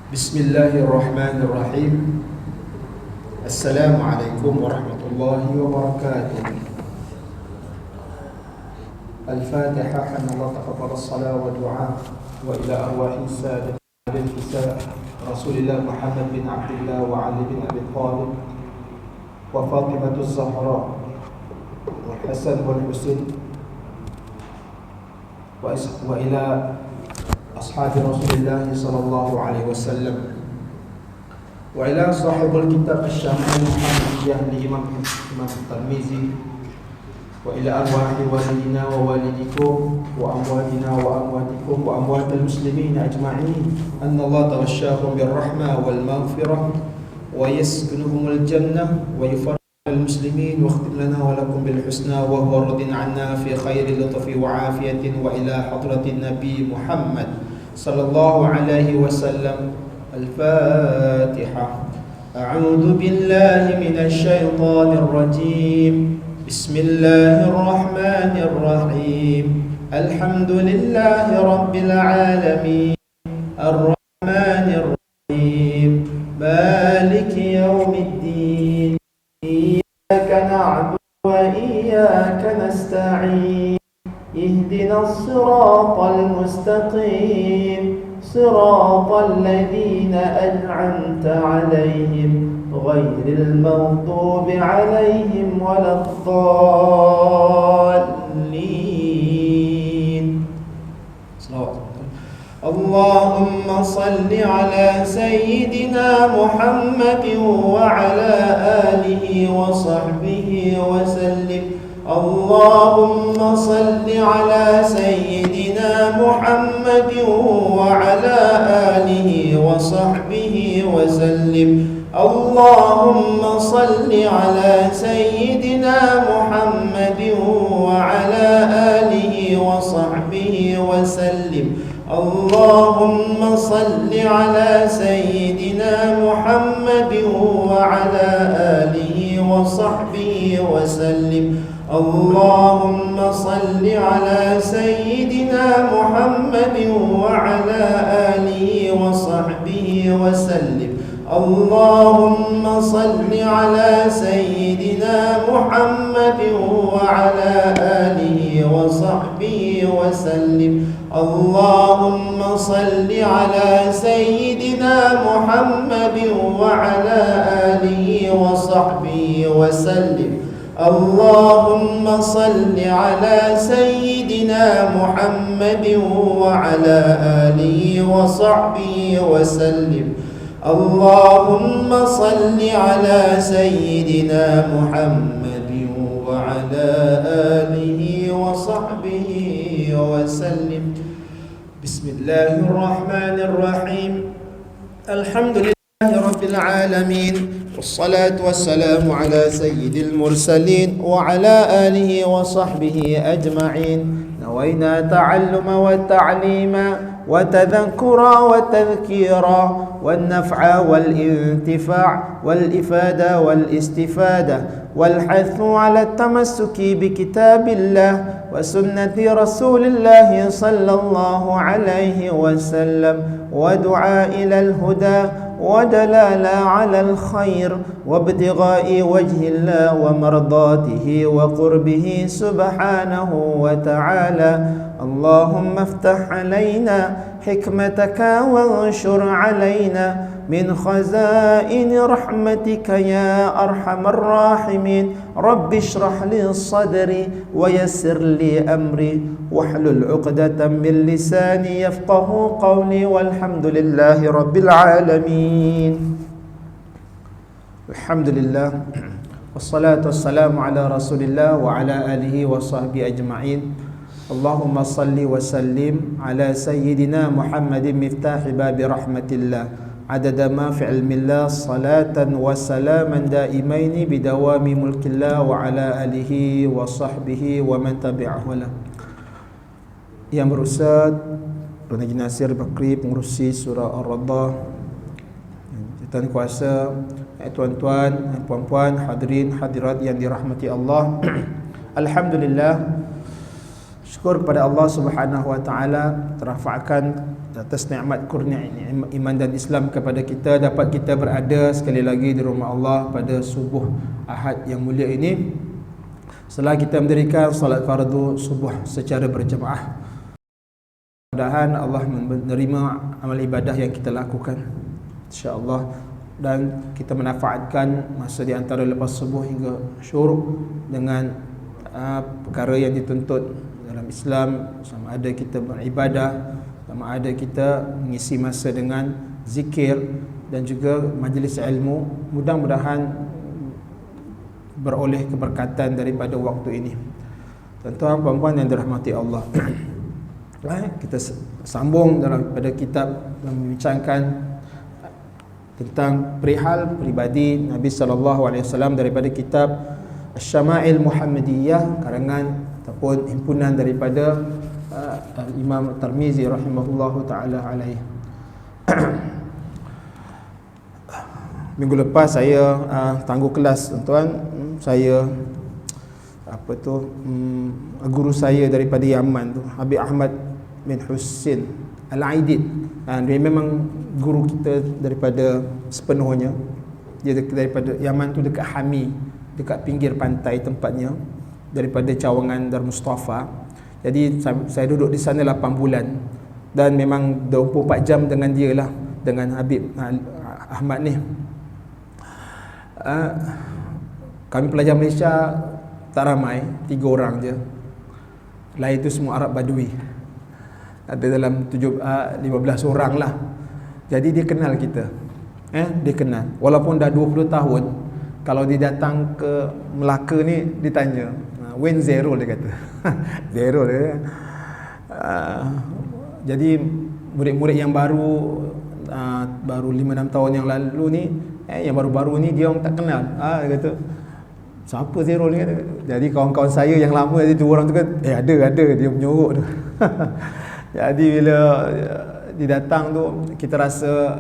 Bismillahirrahmanirrahim. Assalamualaikum warahmatullahi wabarakatuh. Al-Fatiha. Allah taqabbal as-salat wa du'a wa ila arwahi sadat al-hisab Rasulillah Muhammad bin Abdullah wa Ali bin Abi Thalib wa Fatimah az-Zahra wa Hasan wal Husain wa ila ashabi Rasulillah sallallahu alaihi wasallam wa ila sahibul kitab asy-syamil Muhammadiyah li Imam Tirmizi wa ila arwahi walidina wa walidikum wa amwatina wa amwatikum wa amwatil muslimin ajma'in anna Allah tawashshahum birrahmah wal maghfirah wa yaskunuhumul jannah wa yufarriqu المسلمين واختم لنا ولكم بالحسنى وهو رض عنا في خير لطف وعافية وإلى حضرة النبي محمد صلى الله عليه وسلم. الفاتحة. أعوذ بالله من الشيطان الرجيم. بسم الله الرحمن الرحيم. الحمد لله رب العالمين الرحمن الرحيم مالك يوم الدين إياك نعبد وإياك نستعين اهدنا الصراط المستقيم صراط الذين أنعمت عليهم غير المغضوب عليهم ولا الضالين. اللهم صل على سيدنا محمد وعلى آله وصحبه وسلم. اللهم صل على سيدنا محمد وعلى آله وصحبه وسلم. اللهم صل على سيدنا محمد وعلى آله وصحبه وسلم. اللهم صل على سيدنا محمد وعلى آله وصحبه وسلم. اللهم صل على سيدنا محمد وعلى آله وصحبه وسلم. اللهم صل على سيدنا محمد وعلى آله وصحبه وسلم. اللهم صل على سيدنا محمد وعلى آله وصحبه وسلم. اللهم صل على سيدنا محمد وعلى آله وصحبه وسلم. اللهم صل على سيدنا محمد وعلى آله وصحبه وسلم. بسم الله الرحمن الرحيم. الحمد لله رب العالمين والصلاة والسلام على سيد المرسلين وعلى آله وصحبه أجمعين. نوينا تعلم والتعليم وتذكرا والتذكيرا والنفع والانتفاع والإفادة والاستفادة والحث على التمسك بكتاب الله وسنة رسول الله صلى الله عليه وسلم ودعاء إلى الهدى ودلالة على الخير وابتغاء وجه الله ومرضاته وقربه سبحانه وتعالى. اللهم افتح علينا حكمتك وانشر علينا من خزائن رحمتك يا أرحم الراحمين. رب اشرح لي صدري ويسر لي أمري واحلل عقدة من لساني يفقه قولي والحمد لله رب العالمين. الحمد لله والصلاة والسلام على رسول الله وعلى آله وصحبه أجمعين. اللهم صل وسلم على سيدنا محمد مفتاح باب رحمة الله عدد ما في علم الله صلاة وسلاما دائمين بدوام ملك الله وعلى آله وصحبه ومن تبعه له. Yang berusaha Dr. Nasir Bakri, pengurusi surah Ar-Radah, Tuan kuasa, tuan-tuan, puan-puan, hadirin hadirat yang dirahmati Allah. Alhamdulillah, syukur kepada Allah Subhanahu wa taala terafakkan atas nikmat kurnia iman dan Islam kepada kita, dapat kita berada sekali lagi di rumah Allah pada subuh Ahad yang mulia ini. Setelah kita mendirikan salat fardu subuh secara berjemaah, mudah-mudahan Allah menerima amal ibadah yang kita lakukan, insya-Allah, dan kita manfaatkan masa di antara lepas subuh hingga syuruk dengan perkara yang dituntut dalam Islam, sama ada kita beribadah, sama ada kita mengisi masa dengan zikir dan juga majlis ilmu. Mudah-mudahan beroleh keberkatan daripada waktu ini. Tuan-tuan puan-puan yang dirahmati Allah, kita sambung dalam pada kitab membincangkan tentang perihal peribadi Nabi SAW daripada kitab Asy-Syama'il Muhammadiyah, karangan ataupun himpunan daripada Imam Tirmizi rahimahullahu taala alaihi. Minggu lepas saya tangguh kelas, tuan-tuan. Saya guru saya daripada Yaman tu, Habib Ahmad bin Husin Al-Aidid. Dia memang guru kita daripada sepenuhnya. Dia daripada Yaman tu, dekat Hami, dekat pinggir pantai tempatnya, daripada cawangan Dar Mustafa. Jadi saya duduk di sana 8 bulan dan memang 24 jam dengan dia lah, dengan Habib Ahmad ni. Kami pelajar Malaysia tak ramai, 3 orang je. Lain tu semua Arab Badui. Ada dalam 15 orang lah. Jadi dia kenal kita. Dia kenal. Walaupun dah 20 tahun, kalau dia datang ke Melaka ni, dia tanya, when zero, dia kata. Zero dia. Jadi murid-murid yang baru 5-6 tahun yang lalu ni, yang baru-baru ni dia orang tak kenal. Dia kata, siapa Zero ni? Jadi kawan-kawan saya yang lama tu, 2 orang tu kan, ada dia menyorok tu. Jadi bila dia datang tu, kita rasa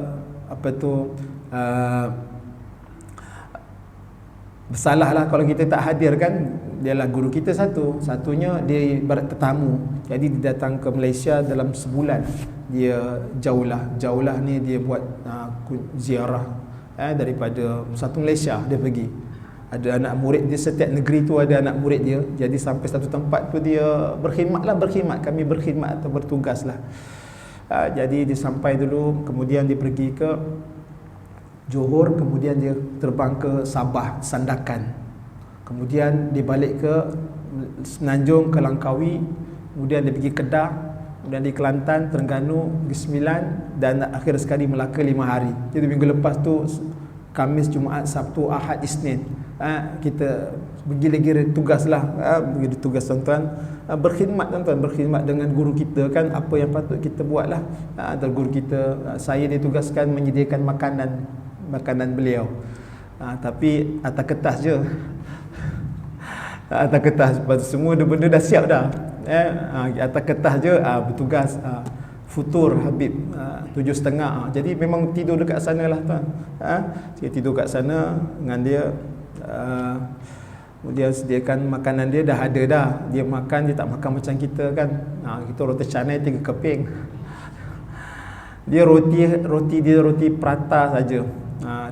bersalah lah kalau kita tak hadir kan. Dia lah guru kita satunya dia ibarat tetamu. Jadi dia datang ke Malaysia dalam sebulan. Dia jauhlah ni dia buat ziarah daripada satu Malaysia dia pergi. Ada anak murid dia, setiap negeri tu ada anak murid dia. Jadi sampai satu tempat tu dia berkhidmat. Kami berkhidmat atau bertugas lah. Jadi dia sampai dulu, kemudian dia pergi ke Johor, kemudian dia terbang ke Sabah, Sandakan. Kemudian dia balik ke Semenanjung, ke Langkawi. Kemudian dia pergi Kedah, kemudian di Kelantan, Terengganu, Negeri Sembilan, dan akhir sekali Melaka 5 hari. Jadi minggu lepas tu Khamis, Jumaat, Sabtu, Ahad, Isnin, kita bergila-gila tugas lah. Begitu tugas, tuan-tuan. Berkhidmat, tuan-tuan, berkhidmat dengan guru kita kan, apa yang patut kita buat lah. Dan guru kita, saya ditugaskan menyediakan makanan beliau. Tapi atas kertas je. Atas kertas, semua benda dah siap dah. Atas kertas je, bertugas. Futur Habib 7.30. Jadi memang tidur dekat sana lah, tuan. Saya tidur kat sana dengan dia. Kemudian sediakan makanan dia dah ada dah. Dia makan, dia tak makan macam kita kan. Kita roti canai 3 keping. Dia roti dia roti prata saja.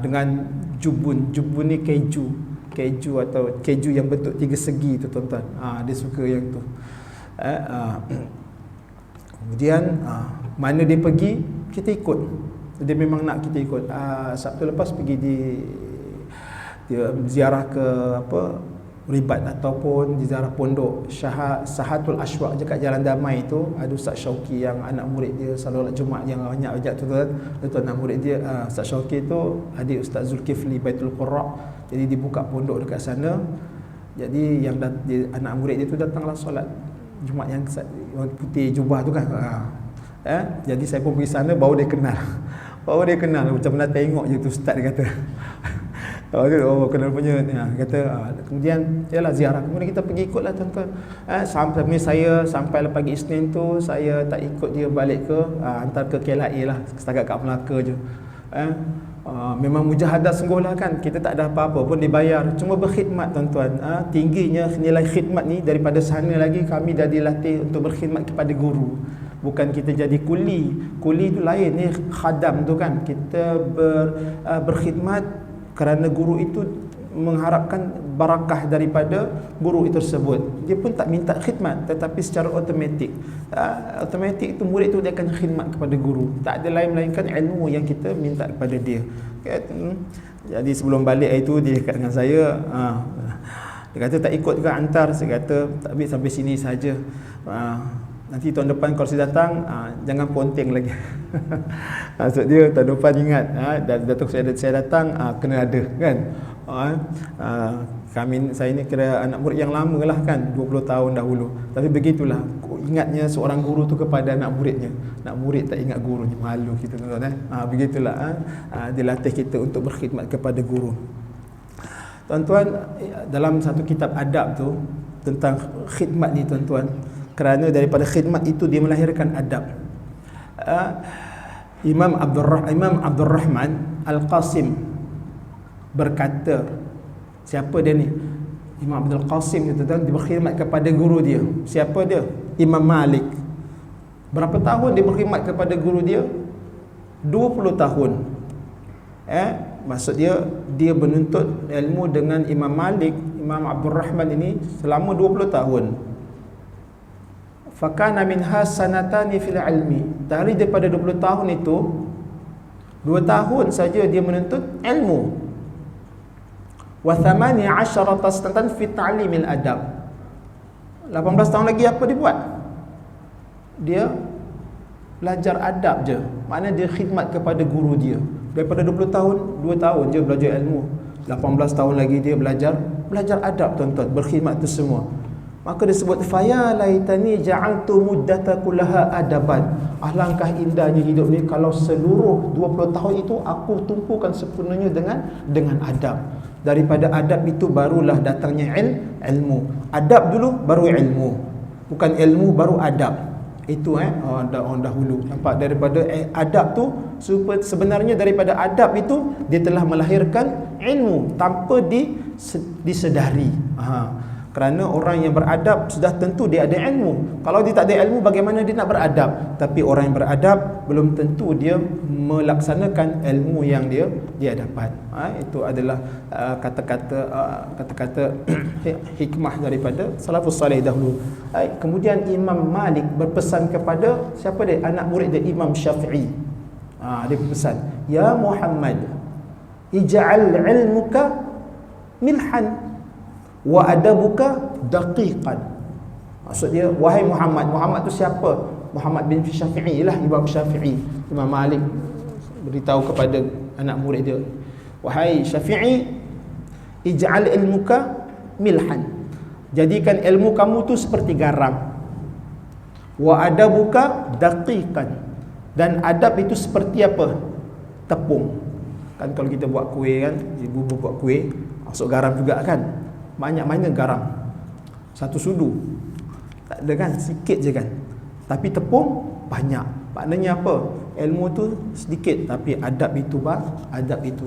Dengan jubun. Jubun ni keju atau keju yang bentuk 3 segi tu, tuan-tuan. Dia suka yang tu. Kemudian mana dia pergi, kita ikut. Dia memang nak kita ikut. Sabtu lepas pergi dia ziarah ke Ribat ataupun di ziarah pondok Sahatul Ashwaq je kat Jalan Damai tu. Ada Ustaz Syauqi yang anak murid dia solat Jumaat yang banyak ajak tu, tuan anak murid dia. Ustaz Syauqi tu adik Ustaz Zulkifli Baitul Qurra. Jadi dibuka pondok dekat sana. Jadi yang anak murid dia tu datanglah solat Jumaat yang putih jubah tu kan. Jadi saya pun pergi sana, baru dia kenal. Macam mana tengok je tu ustaz, dia kata. Kenal punya. Kata kemudian ialah ziarah. Kemudian kita pergi ikutlah, tuan-tuan. Sampai pagi Isnin tu saya tak ikut dia balik ke hantar ke KLIA lah, setakat kat Melaka je. Memang mujahadah sungguh lah kan. Kita tak ada apa-apa pun dibayar, cuma berkhidmat, tuan-tuan. Tingginya nilai khidmat ni, daripada sana lagi kami dah dilatih untuk berkhidmat kepada guru. bukan kita jadi kuli. Kuli itu lain, ni khadam tu kan. Kita berkhidmat kerana guru itu mengharapkan barakah daripada guru itu tersebut. Dia pun tak minta khidmat, tetapi secara automatik. Automatik itu murid itu dia akan khidmat kepada guru. Tak ada lain melainkan ilmu yang kita minta kepada dia. Jadi sebelum balik itu dia cakap dengan saya, dia kata tak ikut ke hantar. Saya kata tak ambil sampai sini saja. Nanti tahun depan kalau saya datang, jangan ponteng lagi. Maksud dia tahun depan ingat, Datuk saya datang, kena ada kan. Saya ni kira anak murid yang lama lah kan, 20 tahun dahulu. Tapi begitulah ingatnya seorang guru tu kepada anak muridnya. Anak murid tak ingat gurunya, malu kita tuan-tuan. Begitulah dilatih kita untuk berkhidmat kepada guru. Tuan-tuan, dalam satu kitab adab tu tentang khidmat ni tuan-tuan, kerana daripada khidmat itu dia melahirkan adab. Imam Abdul Rahman Al-Qasim berkata, siapa dia ni? Imam Abdul Qasim ni tuan-tuan, dia berkhidmat kepada guru dia. Siapa dia? Imam Malik. Berapa tahun dia berkhidmat kepada guru dia? 20 tahun. Maksud dia menuntut ilmu dengan Imam Malik, Imam Abdul Rahman ini selama 20 tahun. Fakana minha sanatani fil ilmi. Dari daripada 20 tahun itu, 2 tahun saja dia menuntut ilmu. Wa 18 sanatan fi ta'limil adab. 18 tahun lagi apa dia buat? Dia belajar adab je. Maknanya dia khidmat kepada guru dia. Daripada 20 tahun, 2 tahun je belajar ilmu. 18 tahun lagi dia belajar adab tuan-tuan, berkhidmat tu semua. Maka disebut faya laitani ja'altu muddata kullaha adaban. Alangkah indahnya hidup ni kalau seluruh 20 tahun itu aku tumpukan sepenuhnya dengan adab. Daripada adab itu barulah datangnya ilmu. Adab dulu baru ilmu. Bukan ilmu baru adab. Itu orang dahulu. Nampak daripada adab tu, sebenarnya daripada adab itu dia telah melahirkan ilmu tanpa disedari. Kerana orang yang beradab sudah tentu dia ada ilmu. Kalau dia tak ada ilmu, bagaimana dia nak beradab? Tapi orang yang beradab belum tentu dia melaksanakan ilmu yang dia dapat. Itu adalah kata-kata hikmah daripada salafus salih dahulu. Kemudian Imam Malik berpesan kepada siapa dia? Anak murid dia Imam Syafi'i. Dia berpesan, ya Muhammad, ij'al ilmuka milhan wa adabuka daqiqan. Maksud dia, wahai Muhammad. Muhammad tu siapa? Muhammad bin Syafi'i lah, Imam Syafi'i. Imam Malik beritahu kepada anak murid dia, wahai Syafi'i, ij'al ilmuka milhan. Jadikan ilmu kamu tu seperti garam. Wa adabuka daqiqan. Dan adab itu seperti apa? Tepung. Kan kalau kita buat kuih kan, ibu buat kuih, masuk garam juga kan. Banyak mana garam? Satu sudu. Tak ada kan? Sikit je kan? Tapi tepung banyak. Maknanya apa? Ilmu tu sedikit, tapi adab itu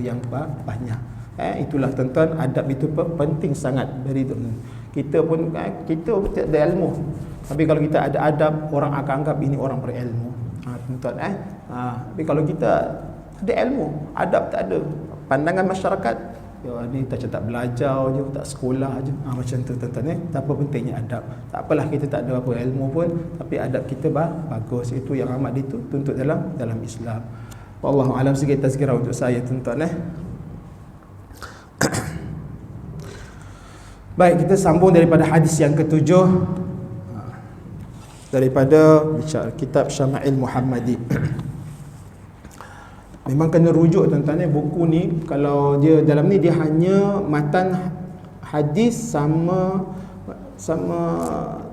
yang banyak. Itulah tuan-tuan, adab itu penting sangat. Dari kita pun kita ada ilmu, tapi kalau kita ada adab, orang akan anggap ini orang berilmu. Tuan-tuan tapi kalau kita ada ilmu, adab tak ada, pandangan masyarakat, ya ni tak belajar je, tak sekolah je, macam tu tuan-tuan. Tak apa pentingnya adab. Tak apalah kita tak ada apa ilmu pun, tapi adab kita bagus. Itu yang amat dituntut dalam Islam. Wallahu alam. Sikit tazkirah untuk saya tuan-tuan. Baik, kita sambung daripada hadis yang ke-7 daripada kitab Syama'il Muhammadi. Memang kena rujuk tuan-tuan. Buku ni kalau dia dalam ni dia hanya matan hadis sama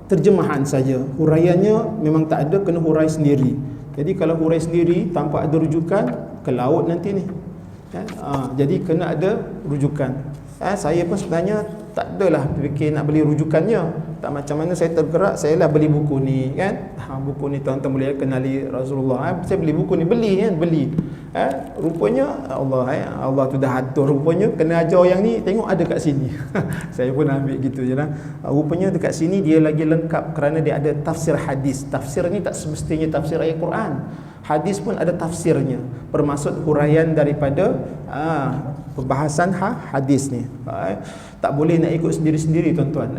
terjemahan saja. Huraiannya memang tak ada, kena hurai sendiri. Jadi kalau hurai sendiri tanpa ada rujukan, ke laut nanti ni. Jadi kena ada rujukan. Saya pun sebenarnya tak adalah fikir nak beli rujukannya. Tak macam mana saya tergerak, saya lah beli buku ni kan. Buku ni tuan-tuan boleh kenali Rasulullah. Saya beli buku ni, beli. Rupanya Allah tu dah atur, rupanya kena ajar yang ni, tengok ada kat sini. Saya pun ambil gitu je lah. Rupanya dekat sini dia lagi lengkap kerana dia ada tafsir hadis. Tafsir ni tak semestinya tafsir ayat Quran. Hadis pun ada tafsirnya, bermaksud huraian daripada pembahasan hadis ni. Tak boleh nak ikut sendiri-sendiri tuan-tuan.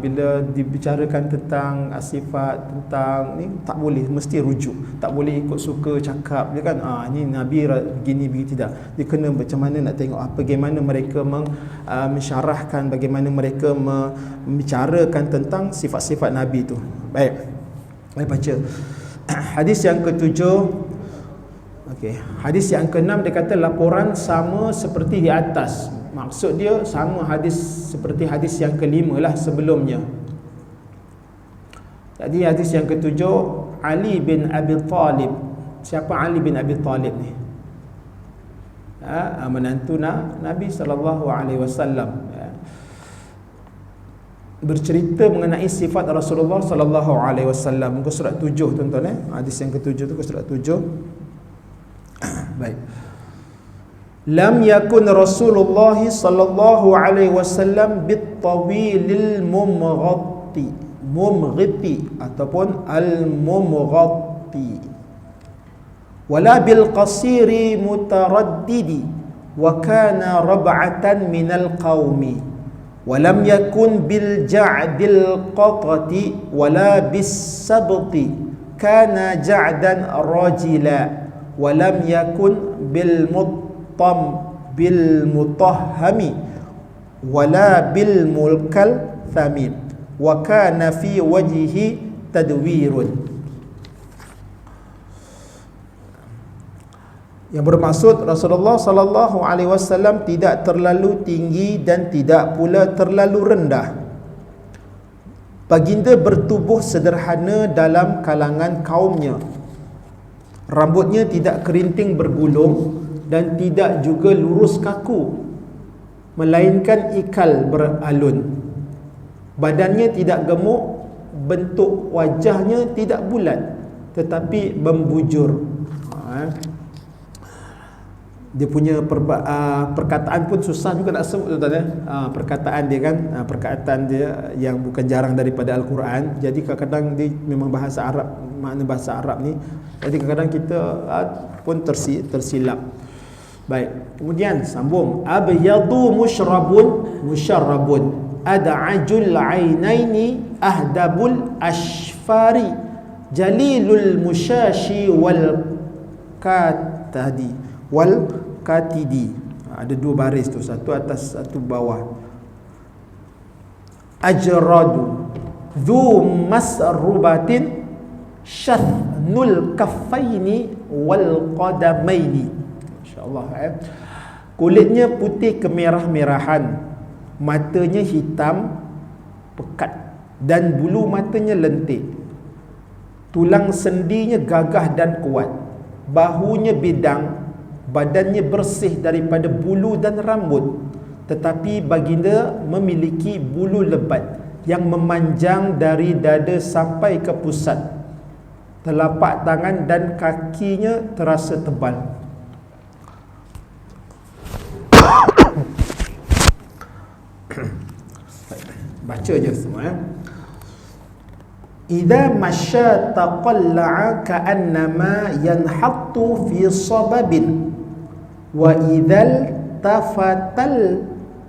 Bila dibicarakan tentang sifat, tentang ni, tak boleh, mesti rujuk. Tak boleh ikut suka cakap dia kan, ni Nabi begini tidak. Dia kena macam mana nak tengok bagaimana mereka mensyarahkan, bagaimana mereka membicarakan tentang sifat-sifat Nabi tu. Baik, mari baca hadis yang ketujuh. Okey, hadis yang keenam dia kata laporan sama seperti di atas. Maksud dia sama hadis seperti hadis yang kelima lah sebelumnya. Jadi hadis yang ketujuh, Ali bin Abi Talib. Siapa Ali bin Abi Talib ni? Menantu Nabi SAW. Bercerita mengenai sifat Rasulullah SAW. Muka surat 7 tuan-tuan. Hadis yang ketujuh tu, muka surat 7. Baik. Lam yakun Rasulullah sallallahu alaihi wasallam bit-tawilil mumghiti ataupun al-mumghati wala bil qasiri mutaraddidi wa kana rab'atan minal qaumi wa lam yakun bil ja'dil qatati wala bis sabti kana ja'dan rajila wa lam yakun bil mutahhami wala bil mulkal thamim wa kana fi wajhihi tadwirun. Yang bermaksud Rasulullah sallallahu alaihi wasallam tidak terlalu tinggi dan tidak pula terlalu rendah. Baginda bertubuh sederhana dalam kalangan kaumnya. Rambutnya tidak kerinting bergulung dan tidak juga lurus kaku, melainkan ikal beralun. Badannya tidak gemuk, bentuk wajahnya tidak bulat tetapi membujur. Dia punya perkataan pun susah juga nak sebut tuan-tuan. Perkataan dia kan, perkataan dia yang bukan jarang daripada Al-Quran. Jadi kadang-kadang dia memang bahasa Arab, makna bahasa Arab ni. Jadi kadang-kadang kita pun tersilap. Baik, kemudian sambung. Abyadu musyrabun ad'ajul ainaini ahdabul ashfari jalilul musyashi wal katidi. Ada dua baris tu, satu atas satu bawah. Ajradu dhu masrubatin syathnul kaffaini wal qadamaini. InsyaAllah. Kulitnya putih kemerah-merahan, matanya hitam pekat dan bulu matanya lentik. Tulang sendinya gagah dan kuat, bahunya bidang, badannya bersih daripada bulu dan rambut. Tetapi baginda memiliki bulu lebat yang memanjang dari dada sampai ke pusat. Telapak tangan dan kakinya terasa tebal. Baca je semua. Idza masya taqalla'a ka'annama yanhattu fi sababin wa idzal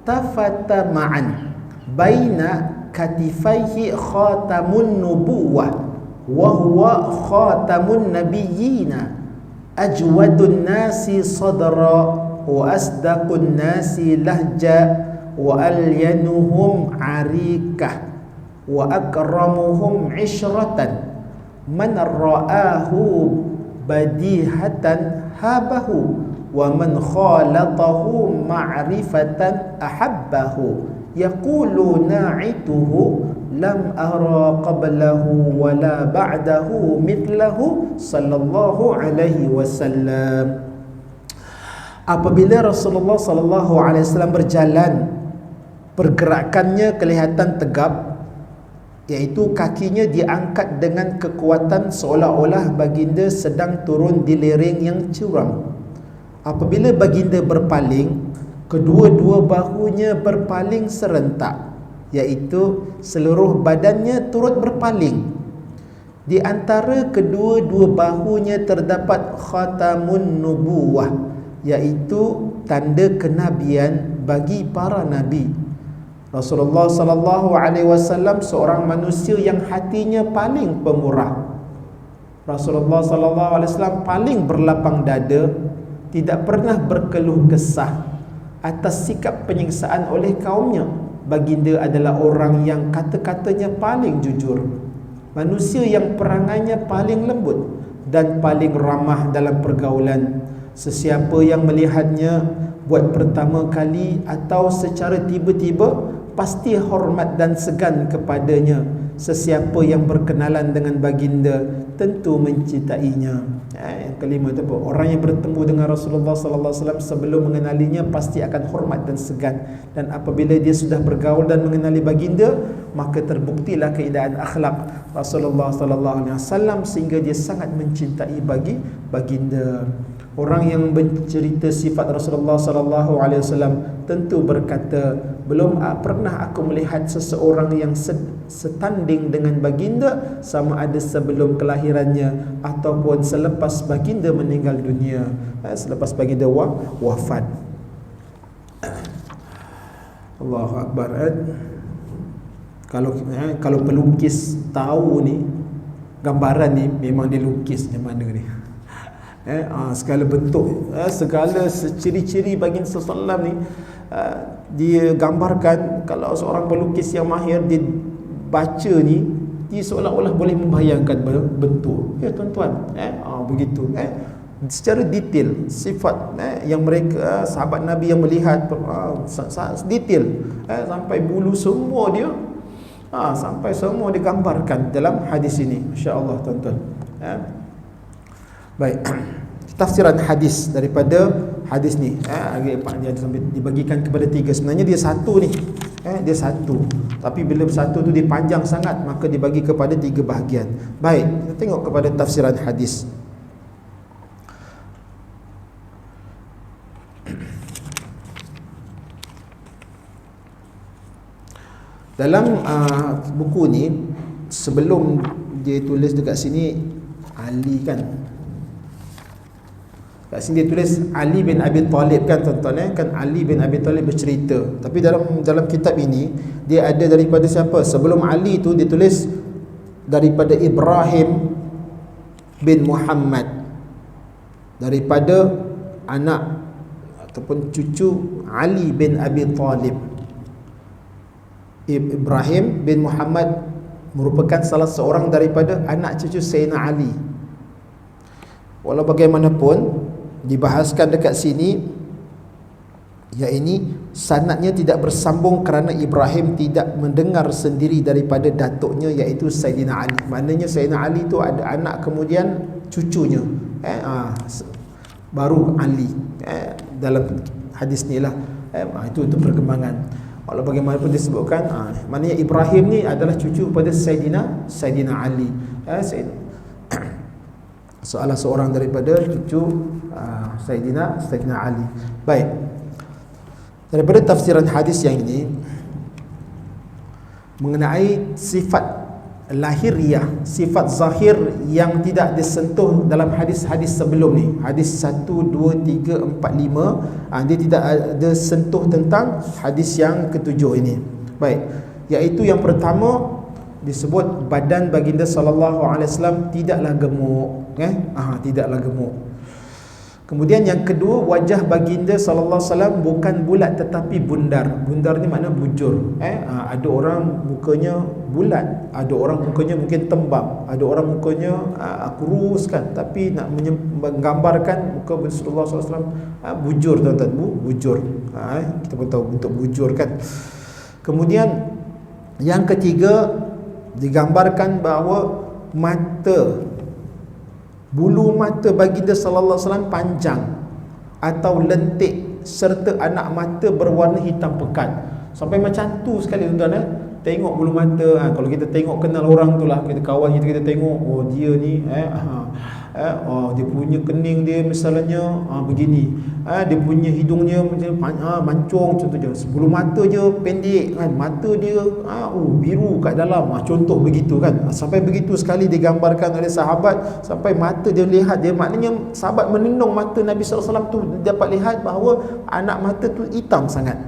tafata ma'an baina katifaihi khatamun nubuwah wa huwa khatamun nabiyyina ajwadun nasi sadra wa asdaqun nasi lahja wa alyanuhum arikah wa akramuhum ishratan man ra'ahu badihatan habahu wa man khalatahu ma'rifatan ahabbahu yaqulu na'ituhu lam ara qablahu wala ba'dahu mithlahu sallallahu alaihi wasallam. Apabila Rasulullah sallallahu alaihi wasallam berjalan, pergerakannya kelihatan tegap, iaitu kakinya diangkat dengan kekuatan seolah-olah baginda sedang turun di lereng yang curam. Apabila baginda berpaling, kedua-dua bahunya berpaling serentak, iaitu seluruh badannya turut berpaling. Di antara kedua-dua bahunya terdapat khatamun nubuwah, iaitu tanda kenabian bagi para nabi. Rasulullah sallallahu alaihi wasallam seorang manusia yang hatinya paling pemurah. Rasulullah sallallahu alaihi wasallam paling berlapang dada, tidak pernah berkeluh kesah atas sikap penyiksaan oleh kaumnya. Baginda adalah orang yang kata-katanya paling jujur, manusia yang perangainya paling lembut dan paling ramah dalam pergaulan. Sesiapa yang melihatnya buat pertama kali atau secara tiba-tiba pasti hormat dan segan kepadanya. Sesiapa yang berkenalan dengan baginda tentu mencintainya. Yang kelima itu apa? Orang yang bertemu dengan Rasulullah sallallahu alaihi wasallam sebelum mengenalinya pasti akan hormat dan segan, dan apabila dia sudah bergaul dan mengenali baginda, maka terbuktilah keindahan akhlak Rasulullah sallallahu alaihi wasallam sehingga dia sangat mencintai baginda. Orang yang bercerita sifat Rasulullah sallallahu alaihi wasallam tentu berkata, belum pernah aku melihat seseorang yang setanding dengan baginda, sama ada sebelum kelahirannya ataupun selepas baginda meninggal dunia, selepas baginda wafat. Allahu Akbar. Kalau pelukis tahu ni gambaran ni memang dilukis macam mana ni, segala bentuk, segala ciri-ciri baginda sallallahu ni dia gambarkan. Kalau seorang pelukis yang mahir dia baca ni, dia seolah-olah boleh membayangkan bentuk. Ya tuan-tuan, begitu, secara detail sifat yang mereka sahabat Nabi yang melihat detail, sampai bulu semua dia, sampai semua digambarkan dalam hadis ini. Masya-Allah tuan-tuan. Baik, tafsiran hadis daripada hadis ni agak panjang sampai dibagikan kepada 3. Sebenarnya dia satu ni, dia satu, tapi bila satu tu dia panjang sangat, maka dibagi kepada 3 bahagian. Baik, kita tengok kepada tafsiran hadis. Dalam buku ni, sebelum dia tulis dekat sini Ali kan, kat sini dia tulis Ali bin Abi Talib kan tuan-tuan, kan Ali bin Abi Talib bercerita. Tapi dalam kitab ini dia ada daripada siapa? Sebelum Ali tu dia tulis daripada Ibrahim bin Muhammad, daripada anak ataupun cucu Ali bin Abi Talib. Ibrahim bin Muhammad merupakan salah seorang daripada anak cucu Sayyidina Ali. Walau bagaimanapun dibahaskan dekat sini, ya ini sanadnya tidak bersambung kerana Ibrahim tidak mendengar sendiri daripada datuknya iaitu Sayyidina Ali. Maknanya Sayyidina Ali itu ada anak kemudian cucunya, baru Ali, dalam hadis ni lah, itu perkembangan. Walau bagaimanapun disebutkan, maknanya Ibrahim ni adalah cucu pada Sayyidina Ali, salah seorang daripada cucu Sayyidina Ali. Baik, daripada tafsiran hadis yang ini mengenai sifat lahiriah, sifat zahir yang tidak disentuh dalam hadis-hadis sebelum ni, hadis 1, 2, 3, 4, 5, dia tidak ada sentuh tentang hadis yang ketujuh ini. Baik, iaitu yang pertama disebut badan baginda sallallahu alaihi wasallam tidaklah gemuk, tidaklah gemuk. Kemudian yang kedua, wajah baginda sallallahu alaihi wasallam bukan bulat tetapi bundar. Bundar ni makna bujur. Ada orang mukanya bulat, ada orang mukanya mungkin tembam, ada orang mukanya kurus kan, tapi nak menggambarkan muka Rasulullah sallallahu alaihi wasallam bujur tuan-tuan, bujur. Kita pun tahu bentuk bujur kan. Kemudian yang ketiga digambarkan bahawa mata, bulu mata baginda sallallahu alaihi wasallam panjang atau lentik, serta anak mata berwarna hitam pekat. Sampai macam tu sekali tuan-tuan, tengok bulu mata, kalau kita tengok kenal orang tu lah, kita kawan kita tengok, oh dia ni dia punya kening dia misalnya begini, dia punya hidungnya macam mancung contohnya, bulu mata je pendek kan, mata dia biru kat dalam, contoh begitu kan. Sampai begitu sekali digambarkan oleh sahabat, sampai mata dia lihat dia, maknanya sahabat menindung mata Nabi SAW tu, dapat lihat bahawa anak mata tu hitam sangat,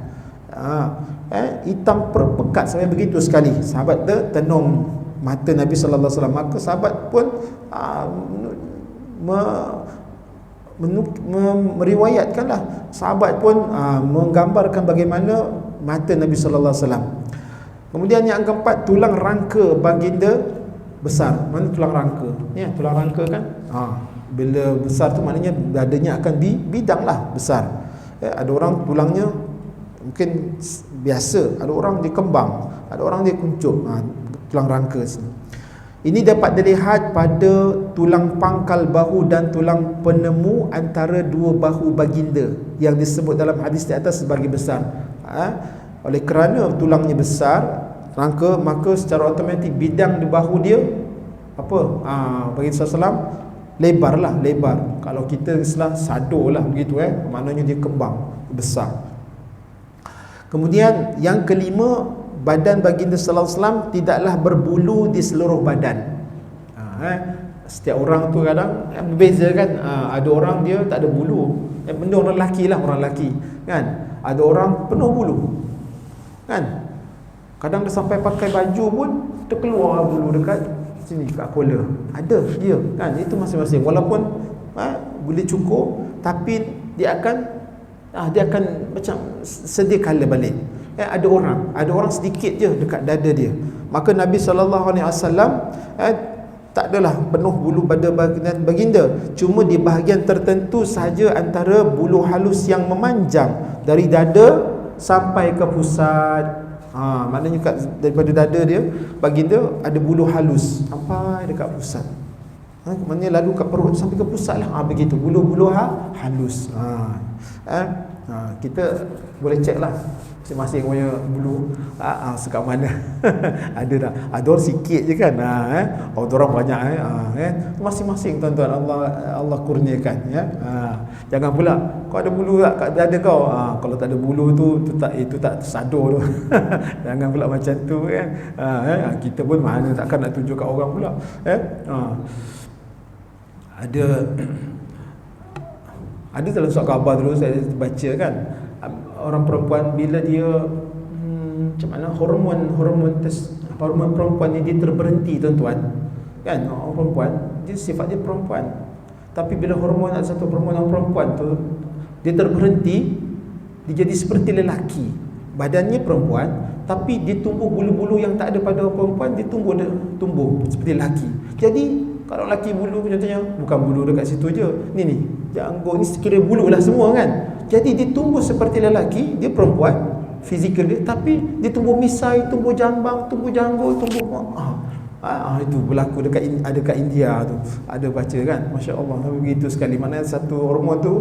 hitam pekat sampai begitu sekali. Sahabat tenung mata Nabi sallallahu alaihi wasallam, maka sahabat pun meriwayatkanlah, sahabat pun menggambarkan bagaimana mata Nabi sallallahu alaihi wasallam. Kemudian yang keempat, tulang rangka baginda besar. Mana tulang rangka? Ya, tulang rangka kan, bila besar tu maknanya dadanya akan bidanglah besar. Ada orang tulangnya mungkin biasa, ada orang dia kembang, ada orang dia kuncup, tulang rangka sini. Ini dapat dilihat pada tulang pangkal bahu dan tulang penemu antara dua bahu baginda yang disebut dalam hadis di atas sebagai besar. Oleh kerana tulangnya besar, rangka, maka secara automatik bidang di bahu dia baginda SAW lebar. Kalau kita istilah sador lah begitu, maknanya dia kembang besar. Kemudian yang kelima, badan baginda sallallahu alaihi wasallam tidaklah berbulu di seluruh badan. Setiap orang tu kadang berbeza kan. Ada orang dia tak ada bulu. Benda orang lelaki lah, orang lelaki kan. Ada orang penuh bulu kan. Kadang dia sampai pakai baju pun terkeluar bulu dekat sini, kat kepala. Ada dia kan. Itu masing-masing. Walaupun boleh cukur, tapi dia akan macam sedia kala balik. Ada orang sedikit je dekat dada dia. Maka Nabi SAW tak adalah penuh bulu pada baginda, cuma di bahagian tertentu sahaja antara bulu halus yang memanjang dari dada sampai ke pusat. Maknanya daripada dada dia, baginda ada bulu halus sampai dekat pusat. Maknanya lalu kat perut sampai ke pusat lah. Begitu bulu-bulu halus. Kita boleh cek lah masing-masing punya bulu sekat mana. Ada tak? Ada orang sikit je kan, ada orang banyak masing-masing tuan-tuan Allah kurniakan ya. Jangan pula kau ada bulu tak kat dada kau, kalau tak ada bulu itu tak sador tu. Jangan pula macam tu kan. Kita pun mana takkan nak tunjuk kat orang pula. Ada dalam surat khabar dulu saya baca kan, orang perempuan bila dia macam mana hormon perempuan ni dia terberhenti tuan-tuan kan. Orang perempuan dia sifat dia perempuan, tapi bila hormon ada satu hormon perempuan tu dia terberhenti, dia jadi seperti lelaki. Badannya perempuan tapi dia tumbuh bulu-bulu yang tak ada pada perempuan, dia tumbuh seperti lelaki. Jadi kalau lelaki bulu contohnya bukan bulu dekat situ je, ni janggut ni sekira bulu lah semua kan. Jadi dia tumbuh seperti lelaki, dia perempuan fizikal dia, tapi dia tumbuh misai, tumbuh jambang, tumbuh janggut, tumbuh itu berlaku dekat India tu. Ada baca kan, masya-Allah, begitu sekali. Maknanya satu hormon tu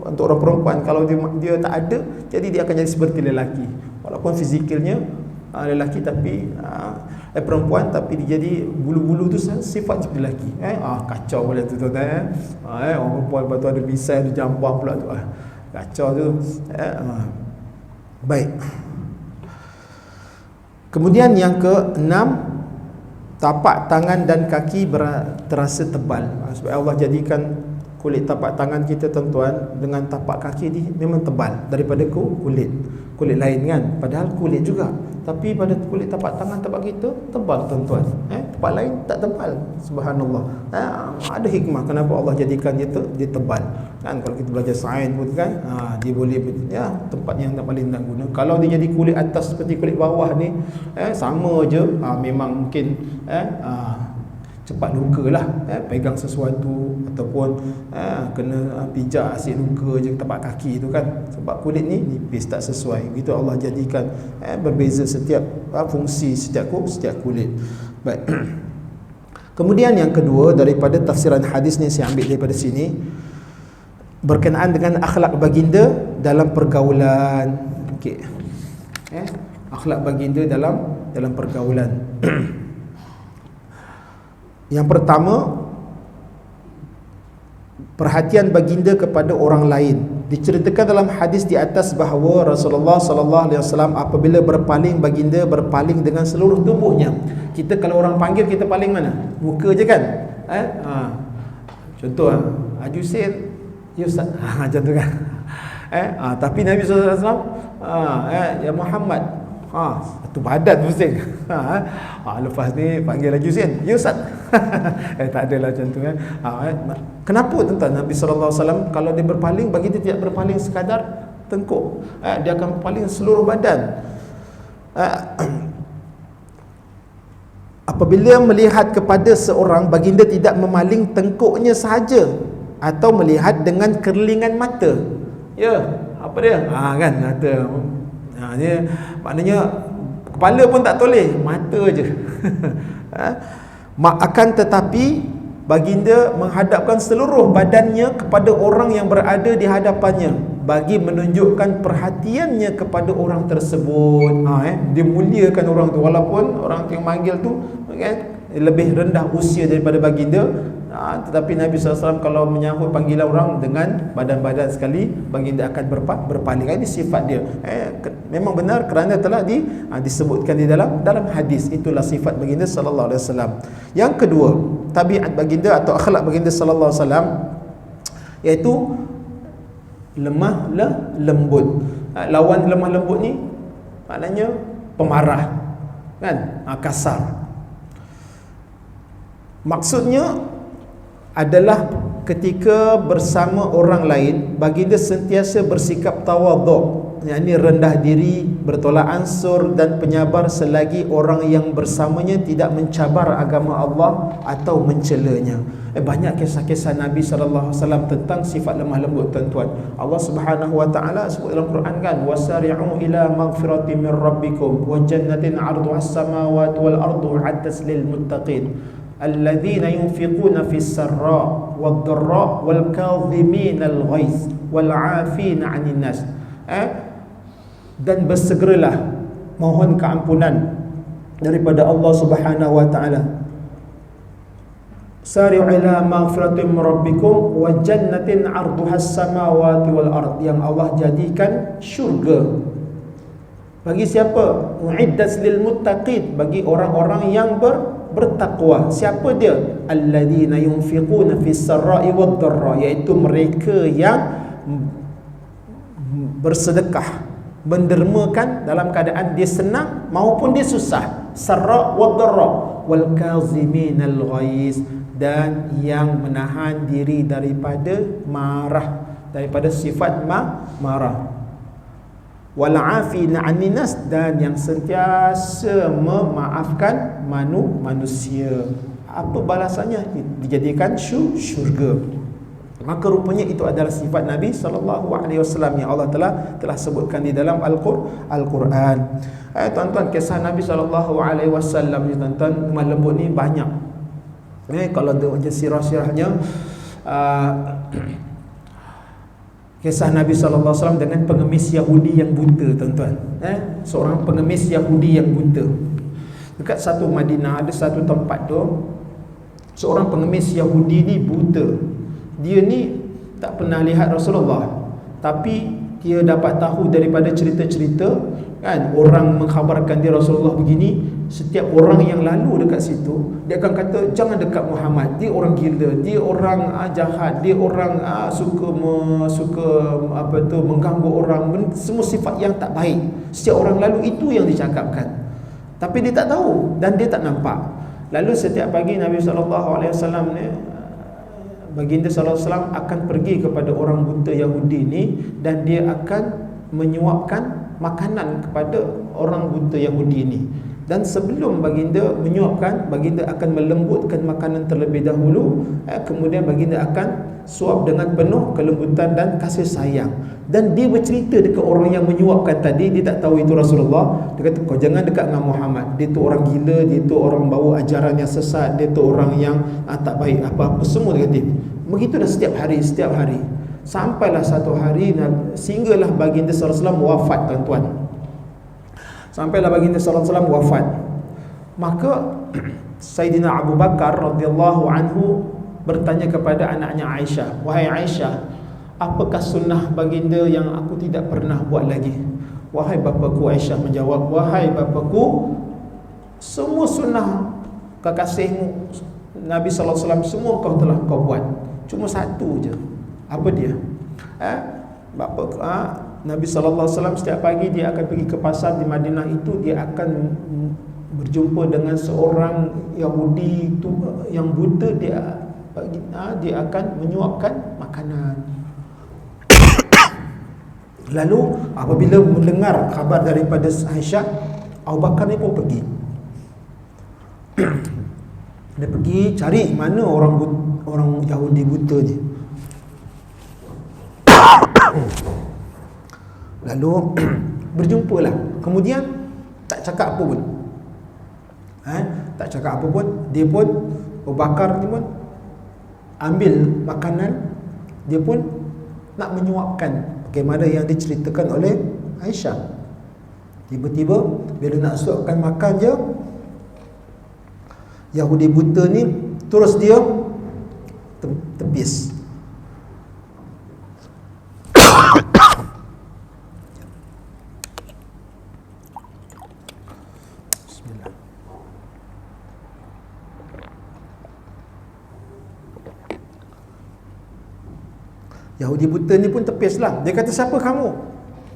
untuk orang perempuan, kalau dia tak ada, jadi dia akan jadi seperti lelaki. Walaupun fizikalnya lelaki tapi perempuan, tapi dia jadi bulu-bulu tu sifat seperti lelaki. Kacau pula tu tuan-tuan. Orang perempuan lepas tu ada misai, ada jambang pula tu. Kacau tu. Baik. Kemudian yang ke-6, tapak tangan dan kaki terasa tebal. Sebab Allah jadikan kulit tapak tangan kita tuan-tuan dengan tapak kaki ni memang tebal daripada kulit lain kan. Padahal kulit juga, tapi pada kulit tapak tangan tapak kita tebal tuan-tuan. Tempat lain tak tebal. Subhanallah. Ada hikmah kenapa Allah jadikan dia tebal kan. Kalau kita belajar sains pun kan, dia boleh tempat yang tak paling nak guna. Kalau dia jadi kulit atas seperti kulit bawah ni, sama je, memang mungkin cepat luka lah, pegang sesuatu ataupun kena pijak asyik luka je tapak kaki tu kan. Sebab kulit ni nipis, tak sesuai. Begitu Allah jadikan berbeza setiap fungsi setiap kulit. Baik. Kemudian yang kedua, daripada tafsiran hadis ni saya ambil daripada sini, berkenaan dengan akhlak baginda dalam pergaulan. Okey. Akhlak baginda dalam pergaulan. Yang pertama, perhatian baginda kepada orang lain. Diceritakan dalam hadis di atas bahawa Rasulullah sallallahu alaihi wasallam apabila berpaling, baginda berpaling dengan seluruh tubuhnya. Kita kalau orang panggil, kita paling mana? Muka je kan? Contoh Ajusin, ya Ustaz. Macam tu kan. Tapi Nabi sallallahu alaihi wasallam ya Muhammad, satu badan pusing. Lepas ni panggil lagi Husin, ya Ustaz. Tak adalah macam tu kan. Kenapa tuan-tuan? Nabi sallallahu alaihi wasallam kalau dia berpaling, bagi dia tidak berpaling sekadar tengkuk. Dia akan berpaling seluruh badan. Apabila melihat kepada seorang, baginda tidak memaling tengkuknya sahaja atau melihat dengan kerlingan mata. Ya, apa dia? Kan mata. Dia maknanya kepala pun tak toleh, mata je. Akan tetapi baginda menghadapkan seluruh badannya kepada orang yang berada di hadapannya bagi menunjukkan perhatiannya kepada orang tersebut. Dia muliakan orang tu, walaupun orang yang manggil tu lebih rendah usia daripada baginda, tetapi Nabi SAW kalau menyahut panggilan orang dengan badan-badan sekali, baginda akan berpaling. Ini sifat dia. Memang benar kerana telah disebutkan di dalam hadis. Itulah sifat baginda sallallahu alaihi wasallam. Yang kedua, tabiat baginda atau akhlak baginda sallallahu alaihi wasallam, iaitu lemah lembut. Lawan lemah lembut ni maknanya pemarah, kan? Kasar. Maksudnya adalah ketika bersama orang lain, baginda sentiasa bersikap tawaduk, yakni rendah diri, bertolak ansur dan penyabar selagi orang yang bersamanya tidak mencabar agama Allah atau mencelanya. Banyak kisah-kisah Nabi SAW tentang sifat lemah lembut, tuan-tuan. Allah Subhanahu wa taala sebut dalam Quran kan, wasari'u ila maghfiratin min rabbikum wa jannatin 'arduha as-samawati wal ardu 'addat lil muttaqin الذين ينفقون في السراء والضراء والكاظمين الغيظ والعافين عن الناس. Dan bersegeralah mohon keampunan daripada Allah Subhanahu wa taala. Sari'u ila maghfiratin min rabbikum wa jannatin 'arduha as-samawati wal ard, yang Allah jadikan syurga bagi siapa? Uiddat lil muttaqin, bagi orang-orang yang bertakwa. Siapa dia? Alladzina yunfiquna fis sarai wad dharra, iaitu mereka yang bersedekah, mendermakan dalam keadaan dia senang maupun dia susah. Sarra wad dharra wal kaziminal ghaiz, dan yang menahan diri daripada marah, daripada sifat marah. Wal afina 'anil nas, dan yang sentiasa memaafkan manusia. Apa balasannya? Dijadikan syurga. Maka rupanya itu adalah sifat Nabi sallallahu alaihi wasallam yang Allah telah sebutkan di dalam Al-Quran. Tuan-tuan, kisah Nabi sallallahu alaihi wasallam ni, tuan-tuan, lemah lembut ni banyak. Kalau ada macam sirah-sirahnya, kisah Nabi SAW dengan pengemis Yahudi yang buta, tuan-tuan. Seorang pengemis Yahudi yang buta. Dekat satu Madinah ada satu tempat tu, seorang pengemis Yahudi ni buta. Dia ni tak pernah lihat Rasulullah, tapi dia dapat tahu daripada cerita-cerita, kan, orang mengkhabarkan dia Rasulullah begini. Setiap orang yang lalu dekat situ, dia akan kata jangan dekat Muhammad, dia orang gila, dia orang jahat, dia orang suka mengganggu orang, semua sifat yang tak baik. Setiap orang lalu itu yang dicakapkan, tapi dia tak tahu dan dia tak nampak. Lalu setiap pagi Nabi SAW ni, baginda SAW akan pergi kepada orang buta Yahudi ni, dan dia akan menyuapkan makanan kepada orang buta Yahudi ni. Dan sebelum baginda menyuapkan, baginda akan melembutkan makanan terlebih dahulu, kemudian baginda akan suap dengan penuh kelembutan dan kasih sayang. Dan dia bercerita dekat orang yang menyuapkan tadi, dia tak tahu itu Rasulullah. Dia kata, kau jangan dekat dengan Muhammad, dia tu orang gila, dia tu orang bawa ajaran yang sesat, dia tu orang yang tak baik, apa-apa semua dia kata. Begitu dah setiap hari. Sampailah satu hari, sehinggalah baginda SAW wafat, tuan-tuan. Sampailah baginda SAW wafat. Maka Sayyidina Abu Bakar radhiyallahu anhu bertanya kepada anaknya Aisyah, "Wahai Aisyah, apakah sunnah baginda yang aku tidak pernah buat lagi?" "Wahai bapakku," Aisyah menjawab, "wahai bapakku, semua sunnah kekasihmu Nabi sallallahu alaihi wasallam semua kau buat. Cuma satu je." Apa dia? Nabi sallallahu alaihi wasallam setiap pagi dia akan pergi ke pasar di Madinah itu, dia akan berjumpa dengan seorang Yahudi itu yang buta, dia akan menyuapkan makanan. Lalu apabila mendengar khabar daripada Aisyah, Abu Bakar ni pun pergi. Dia pergi cari mana orang Yahudi buta ni. Lalu berjumpalah. Kemudian tak cakap apa pun. Tak cakap apa pun, dia pun Abu Bakar ni pun ambil makanan, dia pun nak menyuapkan bagaimana yang diceritakan oleh Aisyah. Tiba-tiba bila nak suapkan makan je, Yahudi buta ni terus dia tepis. Bismillah. Yahudi buta ni pun tepislah. Dia kata, "Siapa kamu?"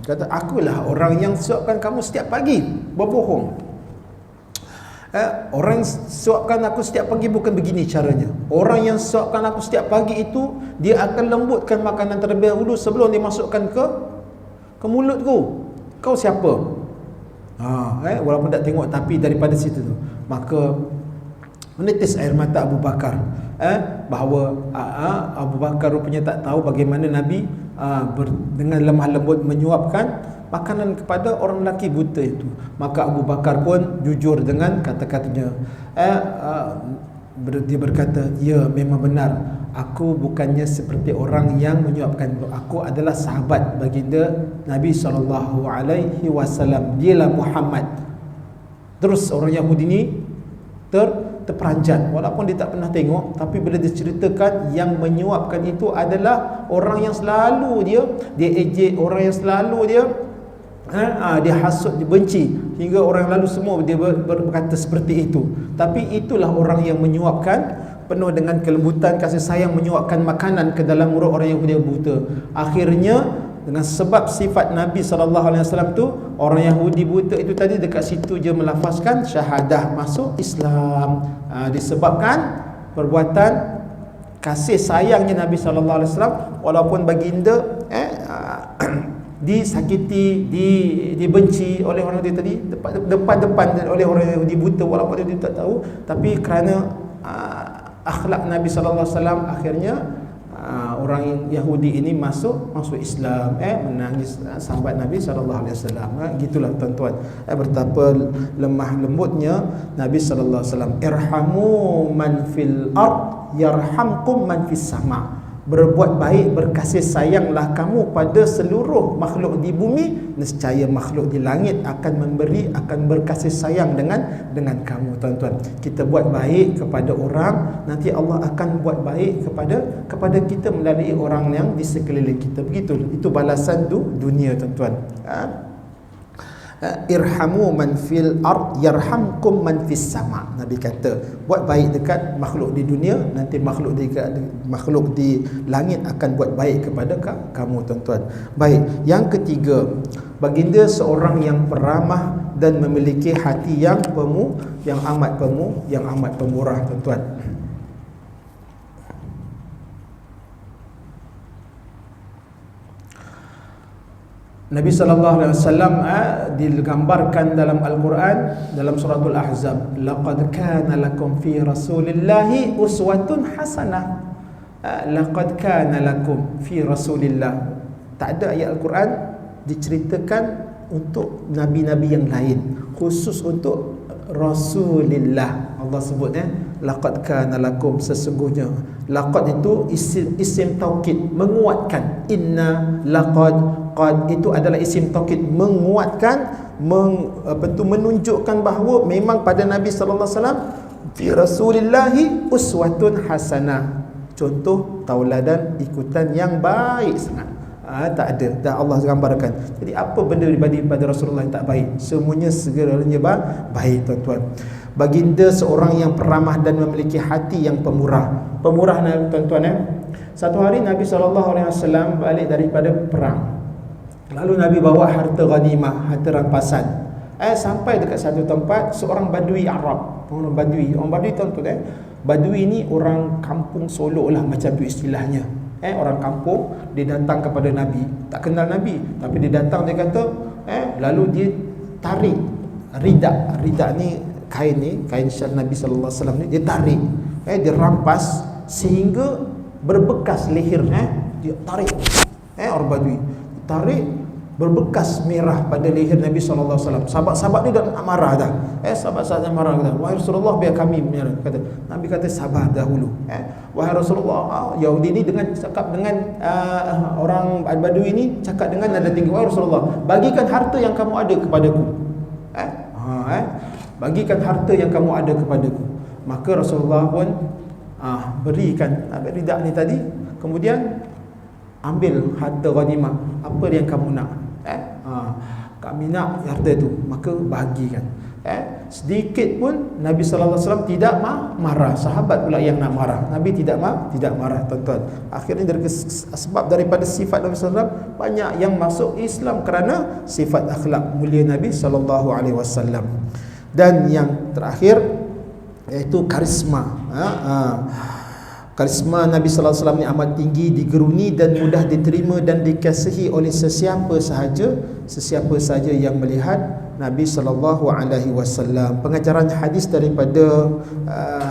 Dia kata, "Akulah orang yang suapkan kamu setiap pagi." Berbohong. Orang yang suapkan aku setiap pagi bukan begini caranya. Orang yang suapkan aku setiap pagi itu, dia akan lembutkan makanan terlebih dahulu sebelum dimasukkan ke mulutku. Kau siapa? Walaupun tak tengok, tapi daripada situ tu, maka menitis air mata Abu Bakar, bahawa Abu Bakar rupanya tak tahu bagaimana Nabi dengan lemah lembut menyuapkan makanan kepada orang lelaki buta itu. Maka Abu Bakar pun jujur dengan kata-katanya. Dia berkata, "Ya, memang benar. Aku bukannya seperti orang yang menyuapkan. Aku adalah sahabat baginda Nabi SAW. Dialah Muhammad." Terus orang Yahudi ni terperanjat, walaupun dia tak pernah tengok, tapi bila diceritakan yang menyuapkan itu adalah orang yang selalu dia ejek, orang yang selalu dia hasut, dia benci, hingga orang lalu semua dia berkata seperti itu. Tapi itulah orang yang menyuapkan, penuh dengan kelembutan, kasih sayang, menyuapkan makanan ke dalam mulut orang Yahudi buta. Akhirnya dengan sebab sifat Nabi SAW tu, orang Yahudi buta itu tadi dekat situ je melafazkan syahadah, masuk Islam. Disebabkan perbuatan kasih sayangnya Nabi SAW, walaupun baginda disakiti, dibenci oleh orang Yahudi tadi, depan-depan oleh orang Yahudi buta, walaupun dia tak tahu, tapi kerana akhlak Nabi SAW, akhirnya orang Yahudi ini masuk Islam, menangis sahabat Nabi SAW. Gitulah tuan-tuan, betapa lemah lembutnya Nabi SAW. Irhamu man fil ard yarhamkum man fis sama. Berbuat baik, berkasih sayanglah kamu pada seluruh makhluk di bumi, nescaya makhluk di langit akan memberi, akan berkasih sayang dengan kamu. Tuan-tuan, kita buat baik kepada orang, nanti Allah akan buat baik kepada kita melalui orang yang di sekeliling kita. Begitu, itu balasan dunia, tuan-tuan. Irhamu man fil ard yarhamkum man fis sama. Nabi kata, buat baik dekat makhluk di dunia, nanti makhluk di langit akan buat baik kepada kamu, tuan-tuan. Baik, yang ketiga, baginda seorang yang peramah dan memiliki hati yang amat pemurah, tuan-tuan. Nabi SAW digambarkan dalam Al-Quran, dalam suratul Ahzab, laqad kana lakum fi rasulillahi uswatun hasanah. Laqad kana lakum fi rasulillah. Tak ada ayat Al-Quran diceritakan untuk nabi-nabi yang lain, khusus untuk Rasulillah. Allah sebut laqad kana lakum, sesungguhnya. Laqad itu isim taukid, menguatkan. Inna laqad, qad itu adalah isim taukid, menguatkan, menunjukkan bahawa memang pada Nabi sallallahu alaihi wasallam fi rasulillahi uswatun hasanah. contoh tauladan ikutan yang baik sangat. Tak ada, dah Allah gambarkan. Jadi apa benda daripada Rasulullah yang tak baik? Semuanya segalanya baik, tuan-tuan. Baginda seorang yang peramah dan memiliki hati yang pemurah. Pemurah, tuan-tuan. Satu hari Nabi SAW balik daripada perang. Lalu Nabi bawa harta ghanimah, harta rampasan. Sampai dekat satu tempat, seorang badui Arab. Orang badui tuan-tuan. Badui ni orang kampung Solo lah, macam tu istilahnya. Orang kampung, dia datang kepada Nabi, tak kenal Nabi, tapi dia datang, dia kata, lalu dia tarik ridak ni kain syal Nabi sallallahu alaihi wasallam ni, dia tarik, dia rampas sehingga berbekas leher, dia tarik, orang Badui tarik, berbekas merah pada leher Nabi sallallahu alaihi wasallam. Sahabat-sahabat ni dah nak marah dah. Sahabat-sahabat marah kata, "Wahai Rasulullah, biar kami menyerah." Kata Nabi, kata sabar dahulu. Wahai Rasulullah, Yahudi ni cakap dengan orang Badui ni cakap dengan nada tinggi, "Wahai Rasulullah, bagikan harta yang kamu ada kepadaku." Bagikan harta yang kamu ada kepadaku. Maka Rasulullah pun berikan ridak ni tadi, kemudian ambil harta ghanimah. Apa yang kamu nak? Kami nak harta tu, maka bahagikan. Sedikit pun Nabi sallallahu alaihi wasallam tidak marah. Sahabat pula yang nak marah. Nabi tidak marah, tuan-tuan. Akhirnya sebab daripada sifat Nabi sallallahu alaihi wasallam, banyak yang masuk Islam kerana sifat akhlak mulia Nabi sallallahu alaihi wasallam. Dan yang terakhir iaitu karisma. Karisma Nabi sallallahu alaihi wasallam ni amat tinggi, digeruni dan mudah diterima dan dikasihi oleh sesiapa sahaja yang melihat Nabi sallallahu alaihi wasallam. Pengajaran hadis daripada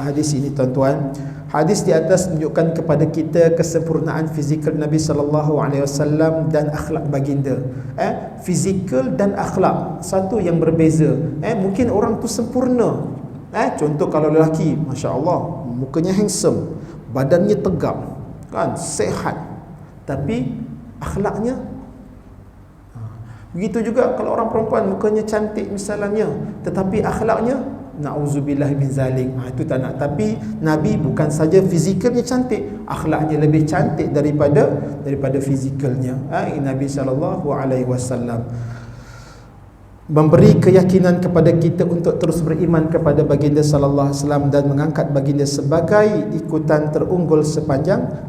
hadis ini, tuan-tuan. Hadis di atas menunjukkan kepada kita kesempurnaan fizikal Nabi sallallahu alaihi wasallam dan akhlak baginda. Fizikal dan akhlak satu yang berbeza. Mungkin orang tu sempurna. Contoh kalau lelaki, masya-Allah, mukanya handsome, badannya tegap, kan, sehat, tapi akhlaknya. Begitu juga kalau orang perempuan mukanya cantik misalnya, tetapi akhlaknya na'udzubillah min zalik, itu tak nak. Tapi Nabi bukan saja fizikalnya cantik, akhlaknya lebih cantik daripada fizikalnya. Nabi sallallahu alaihi wasallam memberi keyakinan kepada kita untuk terus beriman kepada baginda sallallahu alaihi wasallam dan mengangkat baginda sebagai ikutan terunggul sepanjang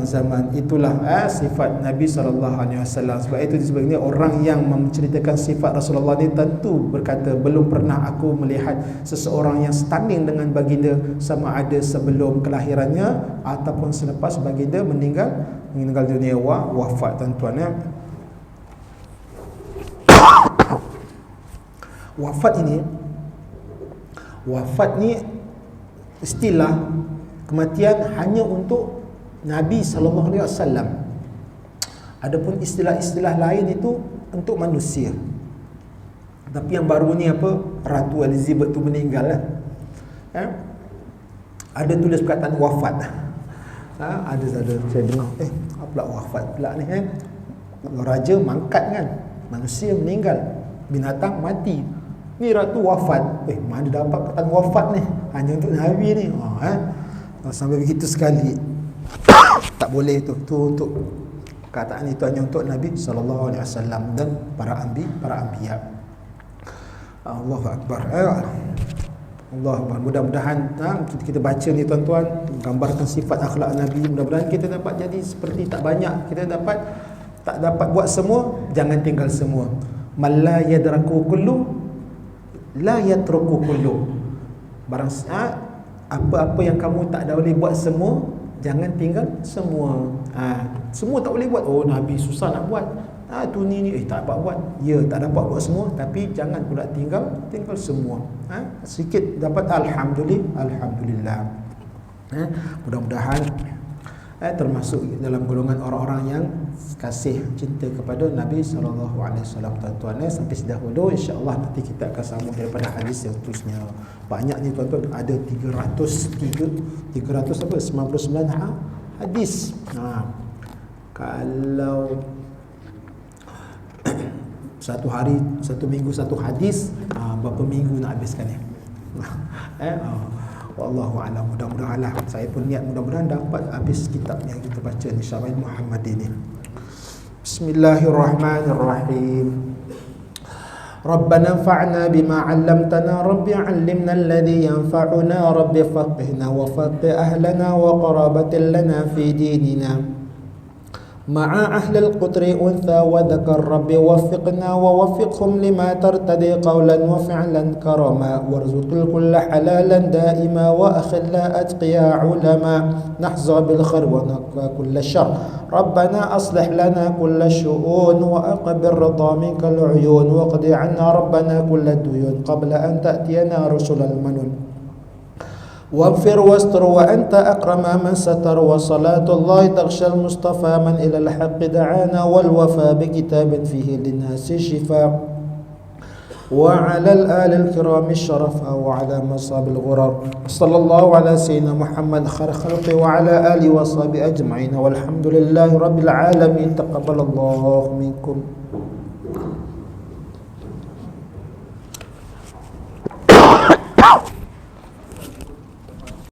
zaman. Itulah sifat Nabi sallallahu alaihi wasallam. Sebab itu sebenarnya orang yang menceritakan sifat Rasulullah ni tentu berkata, belum pernah aku melihat seseorang yang setanding dengan baginda, sama ada sebelum kelahirannya ataupun selepas baginda meninggal dunia, wafat, tuan-tuan. Wafat ni istilah kematian hanya untuk Nabi sallallahu alaihi wasallam. Adapun istilah-istilah lain itu untuk manusia. Tapi yang baru ni apa? Ratu Elizabeth tu meninggal lah. Ada tulis perkataan wafat. Ada saya dengar, apa wafat pula ni Raja mangkat kan, manusia meninggal, binatang mati. Ni ratu wafat. Mana dapat perkataan wafat ni? Hanya untuk Nabi ni. Sampai begitu sekali. Tak boleh tu untuk perkataan itu hanya untuk Nabi sallallahu alaihi wasallam dan para anbiya. Allahu akbar. Allahu akbar. Mudah-mudahan kita baca ni, tuan-tuan, gambarkan sifat akhlak Nabi. Mudah-mudahan kita dapat jadi seperti tak banyak. Kita tak dapat buat semua, jangan tinggal semua. Man la yadraku kullu la yatruku kullu. Barang apa-apa yang kamu tak boleh buat semua, jangan tinggal semua. Semua tak boleh buat. Nabi susah nak buat. Tu ni tak dapat buat. Ya, tak dapat buat semua, tapi jangan pula tinggal semua. Sikit dapat alhamdulillah. Mudah-mudahan termasuk dalam golongan orang-orang yang kasih cinta kepada Nabi sallallahu alaihi wasallam, tuan-tuan. Sampai sedahulu, insya-Allah nanti kita akan sambung daripada hadis yang terusnya. Banyak ni, tuan-tuan, ada 399 hadis. Kalau satu hari, satu minggu satu hadis, berapa minggu nak habiskan ni? Wallahu a'lam. Mudah-mudahan lah. Saya pun niat mudah-mudahan dapat habis kitab yang kita baca ni Syarah Muhammad ini. Bismillahirrahmanirrahim. Rabbana anfa'na bima 'allamtana rabbi 'allimna alladhi yanfa'una rabbi faqihna wa faqih ahlana wa qarabatin lana fi dinina ma'a ahli al-qutri untha wa dhakar rabbi waffiqna wa waffiqhum lima tartadi qawlan wa fi'lan karama warzuqil kulla halalan daima wa akhilla atqiya ulama nahza bil khair wa naqwa kulla syarr ربنا أصلح لنا كل الشؤون وأقبل رضا منك العيون واقض عنا ربنا كل الديون قبل أن تأتينا رسل المنون واغفر واستر وأنت أكرم من ستر وصلاة الله تغشى المصطفى من إلى الحق دعانا والوفى بكتاب فيه للناس شفاء وعلى الآل الكرام الشرفاء وعلى مصاب الغرر صلى الله على سيدنا محمد خير خلقه وعلى آله وصحبه أجمعين والحمد لله رب العالمين تقبل الله منكم.